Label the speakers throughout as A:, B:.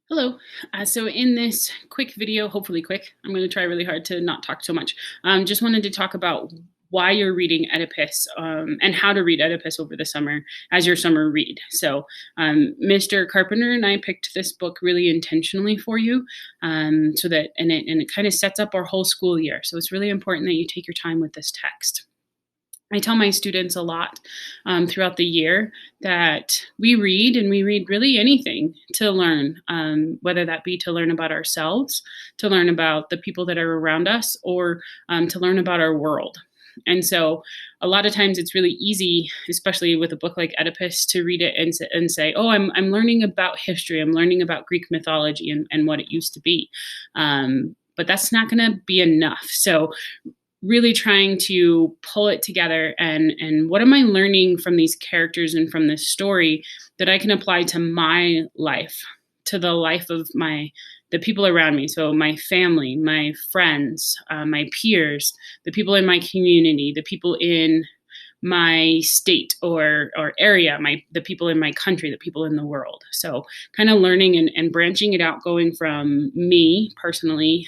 A: Hello. So in this quick video, hopefully quick, I'm going to try really hard to not talk so much. Just wanted to talk about why you're reading Oedipus and how to read Oedipus over the summer as your summer read. So Mr. Carpenter and I picked this book really intentionally for you, so that and it kind of sets up our whole school year. So it's really important that you take your time with this text. I tell my students a lot throughout the year that we read, and we read really anything to learn, whether that be to learn about ourselves, to learn about the people that are around us, or to learn about our world. And so a lot of times it's really easy, especially with a book like Oedipus, to read it and say, oh, I'm learning about history. I'm learning about Greek mythology and what it used to be. But that's not going to be enough. So really trying to pull it together and what am I learning from these characters and from this story that I can apply to my life, to the life of the people around me. So my family, my friends, my peers, the people in my community, the people in my state or area, the people in my country, the people in the world. So kind of learning and branching it out, going from me personally,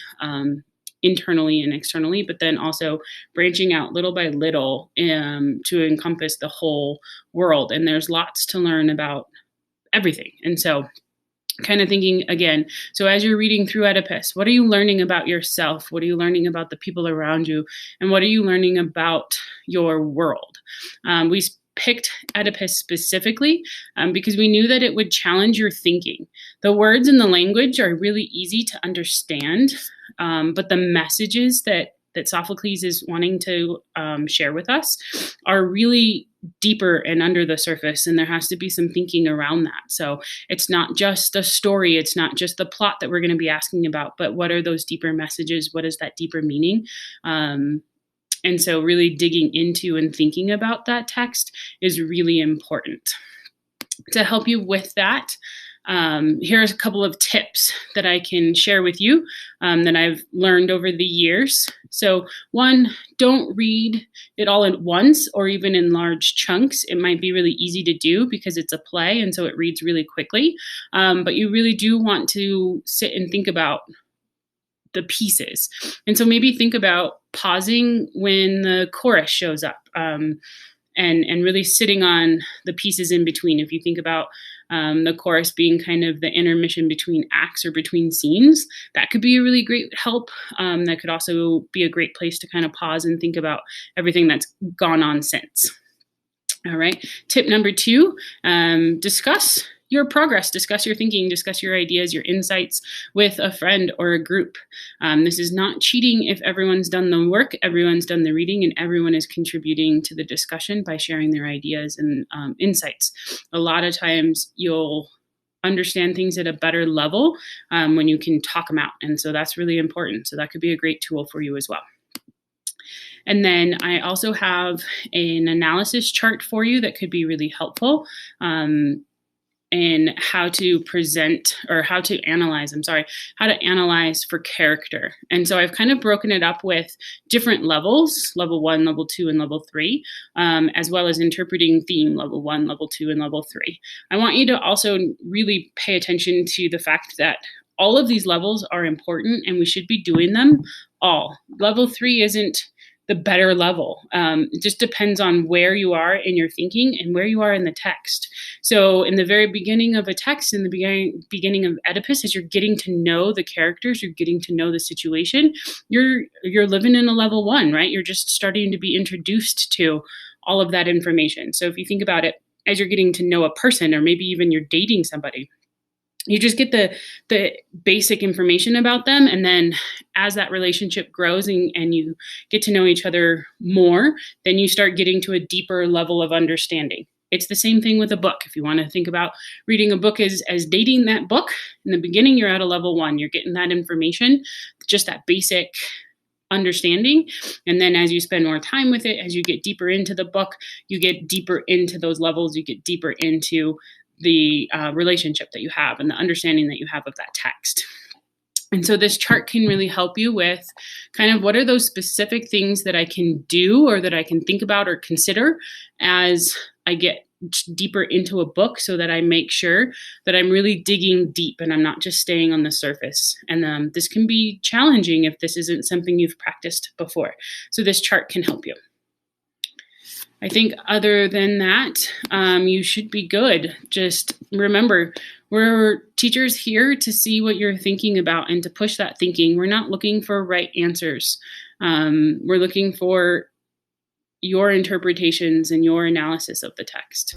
A: internally and externally, but then also branching out little by little to encompass the whole world. And there's lots to learn about everything. And so kind of thinking again, so as you're reading through Oedipus, what are you learning about yourself? What are you learning about the people around you? And what are you learning about your world? We picked Oedipus specifically because we knew that it would challenge your thinking. The words and the language are really easy to understand, but the messages that Sophocles is wanting to share with us are really deeper and under the surface, and there has to be some thinking around that. So it's not just a story, it's not just the plot that we're going to be asking about, but what are those deeper messages? What is that deeper meaning? And so really digging into and thinking about that text is really important. To help you with that, here's a couple of tips that I can share with you that I've learned over the years. So one, don't read it all at once or even in large chunks. It might be really easy to do because it's a play, and so it reads really quickly. But you really do want to sit and think about the pieces. And so maybe think about pausing when the chorus shows up, and really sitting on the pieces in between. If you think about the chorus being kind of the intermission between acts or between scenes, that could be a really great help. That could also be a great place to kind of pause and think about everything that's gone on since. All right. Tip number 2, discuss your progress, discuss your thinking, discuss your ideas, your insights with a friend or a group. This is not cheating if everyone's done the work, everyone's done the reading, and everyone is contributing to the discussion by sharing their ideas and insights. A lot of times you'll understand things at a better level when you can talk them out. And so that's really important. So that could be a great tool for you as well. And then I also have an analysis chart for you that could be really helpful in how to present or how to analyze for character. And so I've kind of broken it up with different levels, level 1, level 2, and level 3, as well as interpreting theme, level 1, level 2, and level 3. I want you to also really pay attention to the fact that all of these levels are important and we should be doing them all. Level 3 isn't the better level. It just depends on where you are in your thinking and where you are in the text. So in the very beginning of a text, in the beginning of Oedipus, as you're getting to know the characters, you're getting to know the situation, you're living in a level 1, right? You're just starting to be introduced to all of that information. So if you think about it, as you're getting to know a person, or maybe even you're dating somebody, you just get the basic information about them. And then as that relationship grows and you get to know each other more, then you start getting to a deeper level of understanding. It's the same thing with a book. If you want to think about reading a book as dating that book, in the beginning, you're at a level 1. You're getting that information, just that basic understanding. And then as you spend more time with it, as you get deeper into the book, you get deeper into those levels, you get deeper into the relationship that you have and the understanding that you have of that text. And so this chart can really help you with kind of what are those specific things that I can do or that I can think about or consider as I get deeper into a book, so that I make sure that I'm really digging deep and I'm not just staying on the surface. And this can be challenging if this isn't something you've practiced before. So this chart can help you. I think other than that, you should be good. Just remember, we're teachers here to see what you're thinking about and to push that thinking. We're not looking for right answers. We're looking for your interpretations and your analysis of the text.